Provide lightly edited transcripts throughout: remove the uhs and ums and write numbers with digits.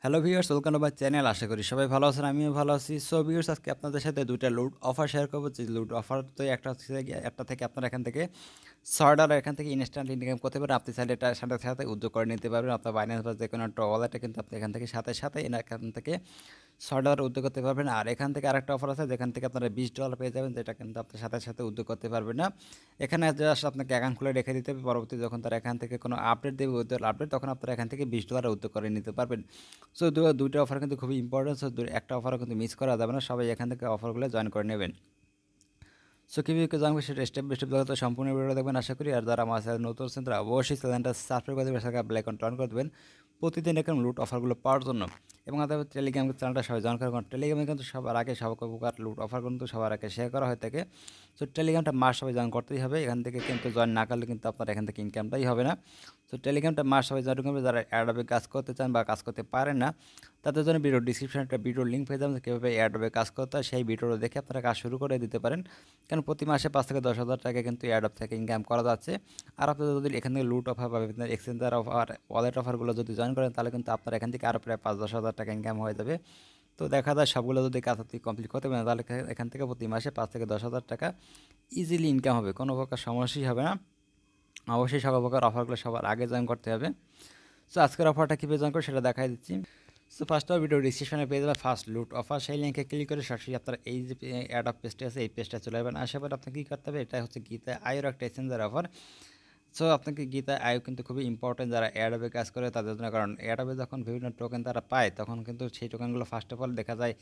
Hello viewers, welcome to my channel. আশা করি সবাই ভালো আছেন, আমিও ভালো আছি। সো ভিউয়ার্স, আজকে আপনাদের সাথে দুইটা লুট অফার শেয়ার করবো। যে লুট অফার তো একটা হচ্ছে একটা থেকে আপনারা এখান থেকে $6 এখান থেকে ইনস্ট্যান্ট ইনকাম করতে পারেন। আপনি চাইলে এটার সাথে সাথে উদ্যোগ করে নিতে পারবেন। আপনার বাইন্যান্স বা যে কোনো একটা ওয়ালেটে কিন্তু আপনি এখান থেকে সাথে সাথে এখান থেকে $6 উদ্যোগ করতে পারবেন। আর এখান থেকে আরেকটা অফার আছে যেখান থেকে আপনারা $20 পেয়ে যাবেন, যেটা কিন্তু আপনার সাথে সাথে উদ্যোগ করতে পারবেন না। এখানে জাস্ট আপনাকে অ্যাকাউন্ট খুলে রেখে দিতে হবে। পরবর্তী যখন তারা এখান থেকে কোনো আপডেট দেবে, উইথড্রল আপডেট, তখন আপনারা এখান থেকে $20 উদ্যোগ করে নিতে পারবেন। সো দুইটা অফার কিন্তু খুবই ইম্পর্টেন্ট। সো একটা অফারও কিন্তু মিস করা যাবে না। সবাই এখান থেকে অফারগুলো জয়েন করে নেবেন। সো কীভাবে জানবো সেটা স্টেপ বাই স্টেপ দেখতে সম্পূর্ণ ভিডিও দেখবেন আশা করি। আর যারা আমার চ্যানেল নতুন আছেন তারা অবশ্যই চ্যানেলটা সাবস্ক্রাইব করে দেবেন, সাথে বেল আইকন অন করে দেবেন প্রতিদিন এরকম লুট অফারগুলো পাওয়ার জন্য। এবং আমাদের টেলিগ্রাম চ্যানেলটা সবাই জয়েন করে, কারণ টেলিগ্রামে কিন্তু সবার আগে সব প্রকার লুট অফার কিন্তু সবার আগে শেয়ার করা হয়ে থাকে। সো টেলিগ্রামটা মাস সবাই জয়েন করতেই হবে। এখান থেকে কিন্তু জয়েন না করলে কিন্তু আপনার এখান থেকে ইনকামটাই হবে না। সো টেলিগ্রামটা মাস সবাই জয়েন করবে। যারা অ্যাডবে কাজ করতে চান বা কাজ করতে পারেন না, তাদের জন্য ভিডিও ডিসক্রিপশনে একটা ভিডিওর লিঙ্ক পেয়ে যাবেন, কীভাবে অ্যাডবে কাজ করতে হয়। সেই ভিডিওটা দেখে আপনারা কাজ শুরু করে দিতে পারেন, কারণ প্রতি মাসে 5 থেকে 10,000 টাকা কিন্তু অ্যাডপ থেকে ইনকাম করা যাচ্ছে। আর আপনারা যদি এখান থেকে লুট অফার বা বিভিন্ন এক্সচেঞ্জার অফার, ওয়ালেট অফারগুলো যদি জয়েন করেন, তাহলে কিন্তু আপনার এখান থেকে আরও প্রায় 5-10,000 টাকা ইনকাম হয়ে যাবে। তো দেখা যায় সবগুলো যদি কাজ আপনি কমপ্লিট করতে পারেন, তাহলে এখান থেকে প্রতি মাসে 5 থেকে 10,000 টাকা ইজিলি ইনকাম হবে, কোনো প্রকার সমস্যাই হবে না। অবশ্যই সকল প্রকার অফারগুলো সবার আগে জয়েন করতে হবে। সো আজকের অফারটা কীভাবে জয়েন করে সেটা দেখাই দিচ্ছি। সো ফার্স্ট অফ ভিডিও ডিসক্রিপশনে পেয়ে যাবে ফার্স্ট লুট অফার, সেই লিঙ্কে ক্লিক করে সরাসরি আপনার এই যে অ্যাড অফ পেজটা আছে এই পেজটা চলে যাবেন। আসার পর আপনাকে কী করতে হবে, এটা হচ্ছে গীতা আয়ের একটা এক্সচেঞ্জার অফার। সো আপনাকে গীতা আয়ও কিন্তু খুবই ইম্পর্টেন্ট যারা অ্যাডবে কাজ করে তাদের জন্য, কারণ অ্যাডবে যখন বিভিন্ন টোকেন তারা পায় তখন কিন্তু সেই টোকেনগুলো ফার্স্ট অফ অল দেখা যায়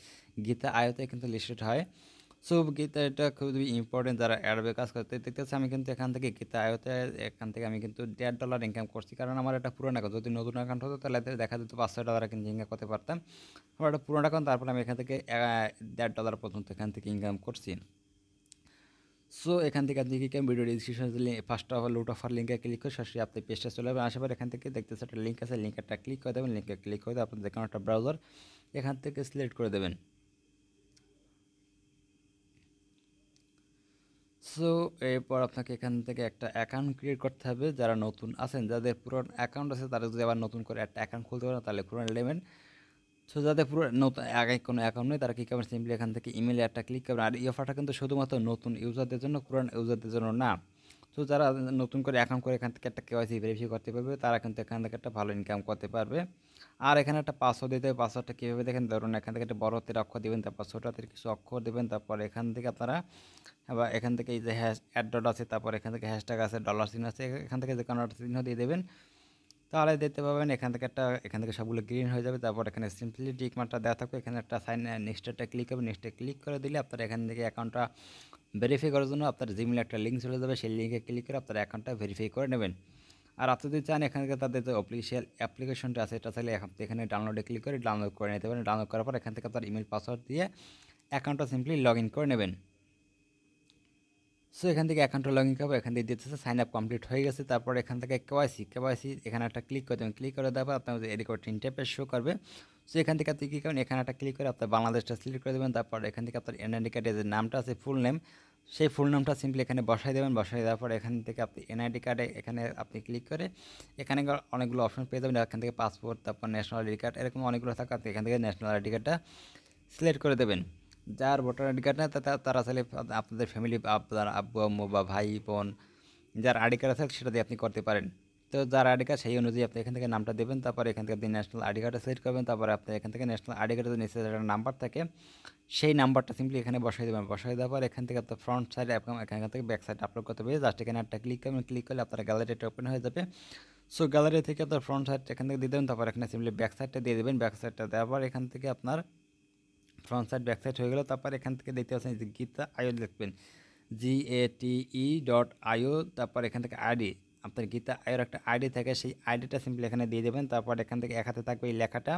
গীতা আয়োতে কিন্তু লিস্টেড হয়। সো গীতা এটা খুবই ইম্পর্টেন্ট যারা অ্যাডবে কাজ করতে দেখতেছে। আমি কিন্তু এখান থেকে গীতা আয়োতে এখান থেকে আমি কিন্তু $1.5 ইনকাম করছি, কারণ আমার একটা পুরোনো অ্যাকাউন্ট। যদি নতুন অ্যাকাউন্ট হতো তাহলে দেখা যেত $500 কিন্তু ইনকাম করতে পারতাম। আমার একটা পুরোনো অ্যাকাউন্ট, তারপরে আমি এখান থেকে $1.5 পর্যন্ত এখান থেকে ইনকাম করছি। সো এখান থেকে আপনি কি ভিডিও ডিসক্রিপশনে ফার্স্ট অফার লুট অফার লিঙ্কে ক্লিক করে সরাসরি আপনি পেজটা চলে যাবেন। আসার পর এখান থেকে দেখতেছে একটা লিঙ্ক আছে, লিঙ্কে একটা ক্লিক করে দেবেন। লিঙ্কে ক্লিক করে আপনার যে কোনো একটা ব্রাউজার এখান থেকে সিলেক্ট করে দেবেন। সো এরপর আপনাকে এখান থেকে একটা অ্যাকাউন্ট ক্রিয়েট করতে হবে। যারা নতুন আছেন, যাদের পুরনো অ্যাকাউন্ট আছে, তারা যদি আবার নতুন করে একটা অ্যাকাউন্ট খুলতে পারেন তাহলে পুরো নেবেন। সো যাদের পুরো নতুন আগে কোনো অ্যাকাউন্ট নেই তারা কী করবেন, সিম্পলি এখান থেকে ইমেলে একটা ক্লিক করবেন। আর এই অফারটা কিন্তু শুধুমাত্র নতুন ইউজারদের জন্য, পুরান ইউজারদের জন্য না। তো যারা নতুন করে অ্যাকাউন্ট করে এখান থেকে একটা কেওয়াইসি ভেরিফাই করতে পারবে, তারা কিন্তু এখান থেকে একটা ভালো ইনকাম করতে পারবে। আর এখানে একটা পাসওয়ার্ড দিতে হবে। পাসওয়ার্ডটা কীভাবে দেখেন, ধরুন এখান থেকে একটা বড় হাতের অক্ষর দেবেন, তারপর ছোটো হাতের কিছু অক্ষর দেবেন, তারপর এখান থেকে আপনারা আবার এখান থেকে এই যে অ্যাড ডট আছে, তারপর এখান থেকে হ্যাশট্যাগ আছে, ডলার চিহ্ন আছে, এখান থেকে যে কোনো একটা চিহ্ন দিয়ে দেবেন, তাহলে দেখতে পাবেন এখান থেকে সবগুলো গ্রিন হয়ে যাবে। তারপর এখানে সিম্পলি টিক মার্কটা দেওয়া থাকবে, এখানে একটা সাইন নেক্সটটা ক্লিক করবেন। নেক্সটে ক্লিক করে দিলে আপনার এখান থেকে অ্যাকাউন্টটা ভেরিফাই করার জন্য আপনার জিমেলে একটা লিঙ্ক চলে যাবে, সেই লিঙ্কে ক্লিক করে আপনার অ্যাকাউন্টটা ভেরিফাই করে নেবেন। আর আপনি যদি চান এখান থেকে তাদের যে অফিসিয়াল অ্যাপ্লিকেশনটা আছে এটা চাইলে এখানে ডাউনলোডে ক্লিক করে ডাউনলোড করে নিতে পারেন। ডাউনলোড করার পর এখান থেকে আপনার ইমেল পাসওয়ার্ড দিয়ে অ্যাকাউন্টটা সিম্পলি লগ ইন করে নেবেন। সো এখান থেকে অ্যাকাউন্টে লগ ইন করবো, এখান থেকে দিতেছে সাইন আপ কমপ্লিট হয়ে গেছে। তারপর এখান থেকে কেওয়াইসি এখানে একটা ক্লিক করে দেবেন। ক্লিক করে দেওয়ার পর আপনার এদিকে ইন্টারফেস শো করবে। সো এখান থেকে আপনি কী করেন, এখানে একটা ক্লিক করে আপনার বাংলাদেশটা সিলেক্ট করে দেবেন। তারপর এখান থেকে আপনার এনআইডি কার্ডের যে নামটা আছে ফুল নেম, সেই ফুল নামটা সিম্পলি এখানে বসাই দেবেন। বসাই দেওয়ার পর এখান থেকে আপনি এনআইডি কার্ডে এখানে আপনি ক্লিক করে এখানে অনেকগুলো অপশন পেয়ে যাবেন। এখান থেকে পাসপোর্ট, তারপর ন্যাশনাল আইডি কার্ড, এরকম অনেকগুলো থাকে। আপনি এখান থেকে ন্যাশনাল আইডি কার্ডটা সিলেক্ট করে দেবেন। যার ভোটার আইডি কার্ড না তারা চাইলে আপনাদের ফ্যামিলি, আপনার আব্বু আম্মু বা ভাই বোন যার আইডি কার্ড আছে সেটা দিয়ে আপনি করতে পারেন। তো যার আইডি কার্ড সেই অনুযায়ী আপনি এখান থেকে নামটা দেবেন। তারপর এখান থেকে আপনি ন্যাশনাল আইডি কার্ডটা সিলেক্ট করবেন। তারপরে আপনি এখান থেকে ন্যাশনাল আইডি কার্ডের নিচে একটা নাম্বার থাকে, সেই নাম্বারটা সিম্পলি এখানে বসাই দেবেন। বসাই দেওয়ার পর এখান থেকে আপনার ফ্রন্ট সাইড এবং এখান থেকে ব্যাক সাইড আপলোড করতে হবে। জাস্ট এখানে একটা ক্লিক করবেন। ক্লিক করলে আপনার গ্যালারিটা ওপেন হয়ে যাবে। সো গ্যালারি থেকে আপনার ফ্রন্ট সাইড এখান থেকে দিয়ে দেবেন। তারপর এখানে সিম্পলি ব্যাক সাইডটা দিয়ে দেবেন। ব্যাক সাইডটা দেওয়ার পর এখান থেকে আপনার ফ্রন্ট সাইড ব্যাক সাইড হয়ে গেল। তারপর এখান থেকে দেখতে পাচ্ছেন যে গীতা আয়ো লিখবেন, GATE.io, তারপর এখান থেকে আইডি, আপনার গীতা আয়োর একটা আইডি থাকে, সেই আইডিটা সিম্পলি এখানে দিয়ে দেবেন। তারপর এখান থেকে এক হাতে থাকবে এই লেখাটা,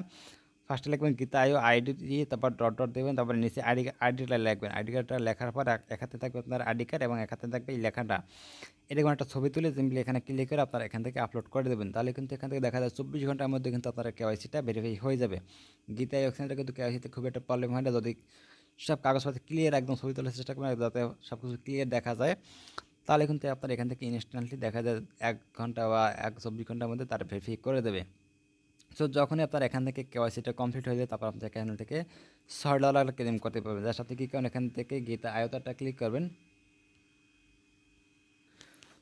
ফার্স্টে লিখবেন গীতা আয়ো আইডি দিয়ে, তারপর ডট ডট দেবেন, তারপর নিচে আইডিটা লিখবেন। আইডি কার্ডটা লেখার পর এক হাতে থাকবে আপনার আইডি কার্ড এবং এক হাতে থাকবে এই লেখাটা। এরকম একটা ছবি তুলে সিম্পলি এখানে ক্লিক করে আপনারা এখান থেকে আপলোড করে দেবেন। তাহলে কিন্তু এখান থেকে দেখা যায় 24 ঘন্টার মধ্যে কিন্তু আপনার কেওয়াইসিটা ভেরিফাই হয়ে যাবে। গীতা অপশনটা কিন্তু কেওয়াইসিতে খুব একটা প্রবলেম হয় না, যদি সব কাগজপত্র ক্লিয়ার একদম ছবি তোলার চেষ্টা করবেন যাতে সব কিছু ক্লিয়ার দেখা যায়। তাহলে কিন্তু আপনার এখান থেকে ইনস্ট্যান্টলি দেখা যায় 1 ঘন্টা বা 24 ঘন্টার মধ্যে তারা ভেরিফাই করে দেবে। সো যখনই আপনার এখান থেকে কেওয়াইসিটা কমপ্লিট হয়ে যায় তারপর আপনি এখান থেকে $6 ক্লেম করতে পারবেন। জাস্ট আপনি কী করেন, এখান থেকে গীতা আয়তাটা ক্লিক করবেন।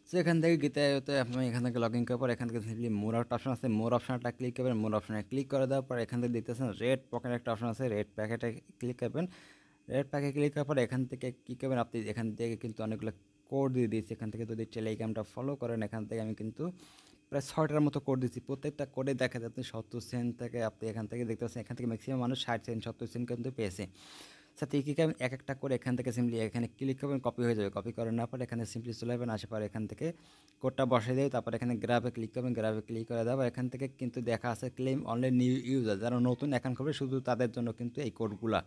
সো এখান থেকে গীতা আয়তে আপনি এখান থেকে লগ ইন করার পর এখান থেকে সিম্পলি মোর একটা অপশন আছে, মোর অপশনটা ক্লিক করবেন। মোর অপশনে ক্লিক করে দেওয়ার পর এখান থেকে দেখতেছেন রেড পকেট একটা অপশন আছে, রেড প্যাকেটে ক্লিক করবেন। রেড প্যাকে ক্লিক করার পর এখান থেকে কী করবেন, আপনি এখান থেকে কিন্তু অনেকগুলো কোড দিয়ে দিয়েছি। এখান থেকে যদি টেলিগ্রামটা ফলো করেন, এখান থেকে আমি কিন্তু প্রায় 6টার মতো কোড দিচ্ছি। প্রত্যেকটা কোডে দেখা যাচ্ছে 70 সেন্ট থেকে আপনি এখান থেকে দেখতে পাচ্ছেন, এখান থেকে ম্যাক্সিমাম মানুষ 60 সেন্ট 70 সেন্ট কিন্তু পেয়েছে। সাথে কী করবেন, এক একটা করে এখান থেকে সিম্পলি এখানে ক্লিক করবেন, কপি হয়ে যাবে। কপি করার না পরে এখানে সিম্পলি চলে যাবেন, আসার পর এখান থেকে কোডটা বসাই দেবে। তারপর এখানে গ্রাফে ক্লিক করবেন, গ্রাফে ক্লিক করে দেওয়া এখান থেকে কিন্তু দেখা আছে ক্লেম অনলি নিউ ইউজার, যারা নতুন অ্যাকাউন্ট করবে শুধু তাদের জন্য কিন্তু এই কোডগুলা।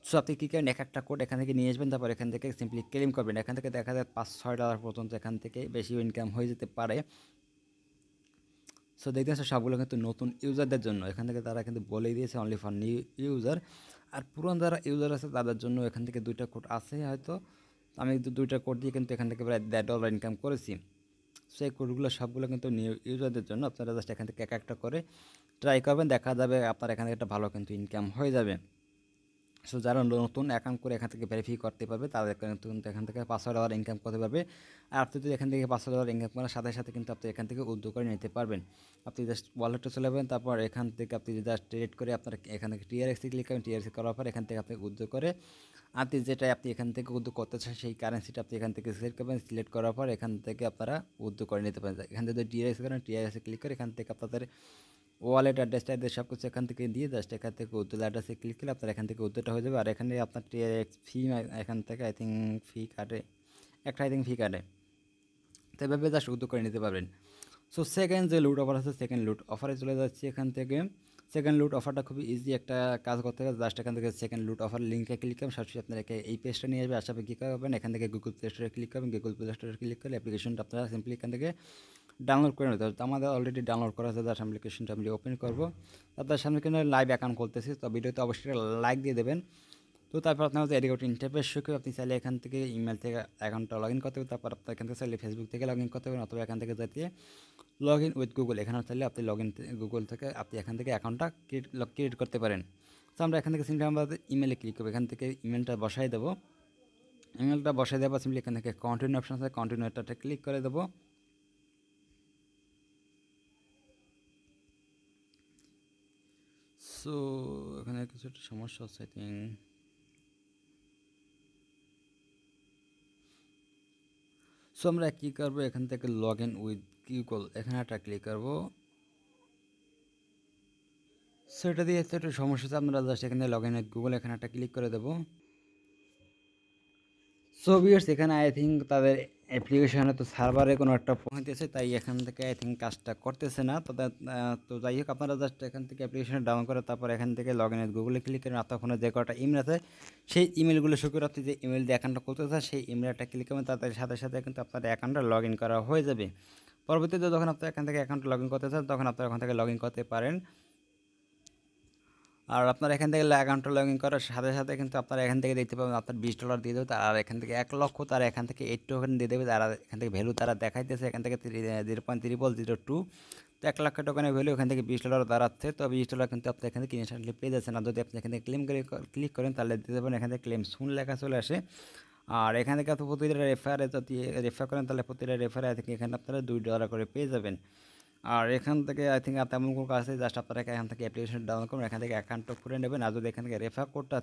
সো আপনি কী করেন, এক একটা কোড এখান থেকে নিয়ে আসবেন, তারপর এখান থেকে সিম্পলি ক্লেম করবেন। এখান থেকে দেখা যায় $5-6 পর্যন্ত এখান থেকে বেশি ইনকাম হয়ে যেতে পারে। সো দেখতেছেন সবগুলো কিন্তু নতুন ইউজারদের জন্য। এখান থেকে তারা কিন্তু বলেই দিয়েছে অনলি ফর নিউ ইউজার। আর পুরান যারা ইউজার আছে তাদের জন্য এখান থেকে 2টা কোড আছে হয়তো। আমি কিন্তু 2টা কোড দিয়ে কিন্তু এখান থেকে প্রায় $1.5 ইনকাম করেছি। সো এই কোডগুলো সবগুলো কিন্তু নিউ ইউজারদের জন্য। আপনারা জাস্ট এখান থেকে এক একটা করে ট্রাই করবেন, দেখা যাবে আপনার এখান থেকে একটা ভালো কিন্তু ইনকাম হয়ে যাবে। সো যারা নতুন অ্যাকাউন্ট করে এখান থেকে ভেরিফাই করতে পারবে তাদের কিন্তু এখান থেকে $500 ইনকাম করতে পারবে। আর আপনি যদি এখান থেকে $500 ইনকাম করার সাথে সাথে কিন্তু আপনি এখান থেকে উইথড্র করে নিতে পারবেন। আপনি জাস্ট ওয়ালেটে চলে যাবেন, তারপর এখান থেকে আপনি জাস্ট ট্রেড করে আপনার এখান থেকে টিআরএক্সে ক্লিক করবেন। টিআরএক্সে করার পর এখান থেকে আপনি উইথড্র করে আপনি যেটা আপনি এখান থেকে উইথড্র করতে চান সেই কারেন্সিটা আপনি এখান থেকে সিলেক্ট করবেন। সিলেক্ট করার পর এখান থেকে আপনারা উইথড্র করে নিতে পারেন। এখান থেকে টিআরএক্স করেন, টিআরএক্সে ক্লিক করে এখান থেকে আপনাদের ওয়ালেট অ্যাড্রেসটা সব কিছু এখান থেকে দিয়ে জাস্ট এখান থেকে উইথড্রল অ্যাড্রেসে ক্লিক করলে আপনার এখান থেকে উইথড্রটা হয়ে যাবে। আর এখানে আপনার টিআরএক্স ফি এখান থেকে আই থিঙ্ক ফি কাটে, একটা আই থিঙ্ক ফি কাটে, তো এভাবে জাস্ট উইথড্র করে নিতে পারবেন। সো সেকেন্ড যে লুট অফার আছে, সেকেন্ড লুট অফারে চলে যাচ্ছি। এখান থেকে সেকেন্ড লুট অফারটা খুবই ইজি একটা কাজ করতে হবে। জাস্ট এখান থেকে সেকেন্ড লুট অফার লিঙ্কে ক্লিক করবেন, সরাসরি আপনাকে এই পেজটা নিয়ে আসবে। আসার পর কী করবেন, এখান থেকে গুগল প্লে স্টোরে ক্লিক করবেন। গুগল প্লে স্টোরে ক্লিক করলে অ্যাপ্লিকেশনটা আপনারা সিম্পলি এখান থেকে ডাউনলোড করে নিতে হবে। তো আমাদের অলরেডি ডাউনলোড করা আছে, জাস্ট অ্যাপ্লিকেশনটা আমি ওপেন করবো। আপনার সামনে কিন্তু লাইভ অ্যাকাউন্ট করতেছি, তো ভিডিওতে অবশ্যই লাইক দিয়ে দেবেন। তো তারপর আপনার হচ্ছে এডিট ইন্টারফেস শুরু করে আপনি চাইলে এখান থেকে ইমেল থেকে অ্যাকাউন্টটা লগ ইন করতে হবে। তারপর আপনার এখান থেকে চাইলে ফেসবুক থেকে লগ ইন করতে পারেন, অথবা এখান থেকে যাতে লগ ইন উইথ গুগল, এখানে চাইলে আপনি লগ ইন গুগল থেকে আপনি এখান থেকে অ্যাকাউন্টটা ক্রিয়েট করতে পারেন। তো আমরা এখান থেকে সিম্পলি আমরা ইমেলে ক্লিক করবো, এখান থেকে ইমেলটা বসাই দেবো। ইমেলটা বসাই দেওয়ার পর সিম্পলি এখান থেকে কন্টিনিউ অপশন আছে, কন্টিনিউটাতে ক্লিক করে দেবো। সো এখানে কিছু একটা সমস্যা হচ্ছে আই থিঙ্ক। সো আমরা কী করবো, এখান থেকে লগ ইন উইথ গুগল এখানে একটা ক্লিক করবো। সো এটা দিয়ে একটু সমস্যা হচ্ছে, আপনারা জাস্ট এখানে লগ ইন উইথ গুগল এখানে একটা ক্লিক করে দেবো। সো ভিউয়ার্স এখানে আই থিঙ্ক তাদের অ্যাপ্লিকেশনে তো সার্ভারে কোনো একটা পয়েন্ট আছে, তাই এখান থেকে আই থিঙ্ক কাজটা করতেছে না। তো যাই হোক, আপনারা জাস্ট এখান থেকে অ্যাপ্লিকেশন ডাউনলোড করে তারপর এখান থেকে লগ ইন গুগলে ক্লিক করেন। আপনার ফোনে যে কটা ইমেল আছে সেই ইমেলগুলো শুরু করে আপনি যে ইমেল দিয়ে অ্যাকাউন্টটা করতে চান সেই ইমেলটা ক্লিক করবেন, তাদের সাথে সাথে কিন্তু আপনার অ্যাকাউন্টটা লগ ইন করা হয়ে যাবে। পরবর্তীতে যখন আপনি এখান থেকে অ্যাকাউন্ট লগ ইন করতে চান তখন আপনারা এখান থেকে লগ ইন করতে পারেন। আর আপনার এখান থেকে অ্যাকাউন্টটা লগ ইন করার সাথে সাথে কিন্তু আপনারা এখান থেকে দেখতে পাবেন আপনার $20 দিয়ে দেবে, আর এখান থেকে 1 লক্ষ তারা এখান থেকে 8 টোকেন দিয়ে দেবে। তারা এখান থেকে ভ্যালু তারা দেখাইতেছে এখান থেকে 0.3002। তো 1 লাখ টোকেনের ভ্যালু এখান থেকে $20 দাঁড়াচ্ছে। তো $20 কিন্তু আপনি এখান থেকে ইনস্ট্যান্টলি পেয়ে যাচ্ছেন। আর যদি আপনি এখান থেকে ক্লেম করে ক্লিক করেন তাহলে দিতে পারেন এখান থেকে ক্লেম সুন লেখা চলে আসে। আর এখান থেকে আপনি প্রতিটা রেফারে যদি রেফার করেন তাহলে প্রতিটা রেফারে আই থিঙ্ক এখানে আপনারা $2 করে পেয়ে যাবেন। আর এখান থেকে আই থিঙ্ক তেমন কোনো কাজ আছে, জাস্ট আপনারা এখান থেকে অ্যাপ্লিকেশন ডাউনলোড করবেন, এখান থেকে অ্যাকাউন্টটা খুলে নেবেন। আর যদি এখান থেকে রেফার কোডটা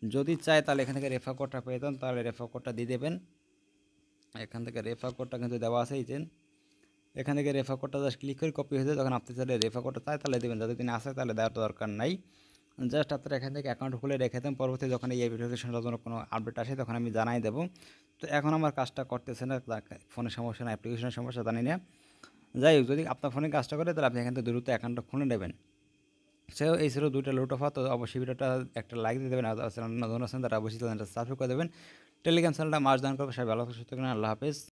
যদি চায় তাহলে এখান থেকে রেফার কোডটা পেয়ে যান, তাহলে রেফার কোডটা দিয়ে দেবেন। এখান থেকে রেফার কোডটা কিন্তু দেওয়া আছে, এই যে এখান থেকে রেফার কোডটা জাস্ট ক্লিক করে কপি হয়ে যায়। যখন আপনি চাইলে রেফার কোডটা চায় তাহলে দেবেন, যদি তিনি আসে তাহলে দেওয়ার দরকার নাই। জাস্ট আপনারা এখান থেকে অ্যাকাউন্ট খুলে রেখে দেন, পরবর্তী যখন এই অ্যাপ্লিকেশনটার জন্য কোনো আপডেট আসে তখন আমি জানাই দেবো। তো এখন আমার কাজটা করতেছে না, ফোনের সমস্যা না অ্যাপ্লিকেশনের সমস্যা জানি না। যাই হোক, যদি আপনার ফোনে কাজটা করে তাহলে আপনি এখান থেকে দ্রুত অ্যাকাউন্টটা খুলে নেবেন। সে এই ছিল 2টা লুট অফার। তো অবশ্যই ভিডিওটা একটা লাইক দিয়ে দেবেন, আর চ্যানেল নতুন আছেন তারা অবশ্যই চ্যানেলটা সাবস্ক্রাইব করে দেবেন। টেলিগ্রাম চ্যানেলটা মার্চ ডাউন করবে। সবাই ভালো সুস্থ থাকবেন, আল্লাহ হাফেজ।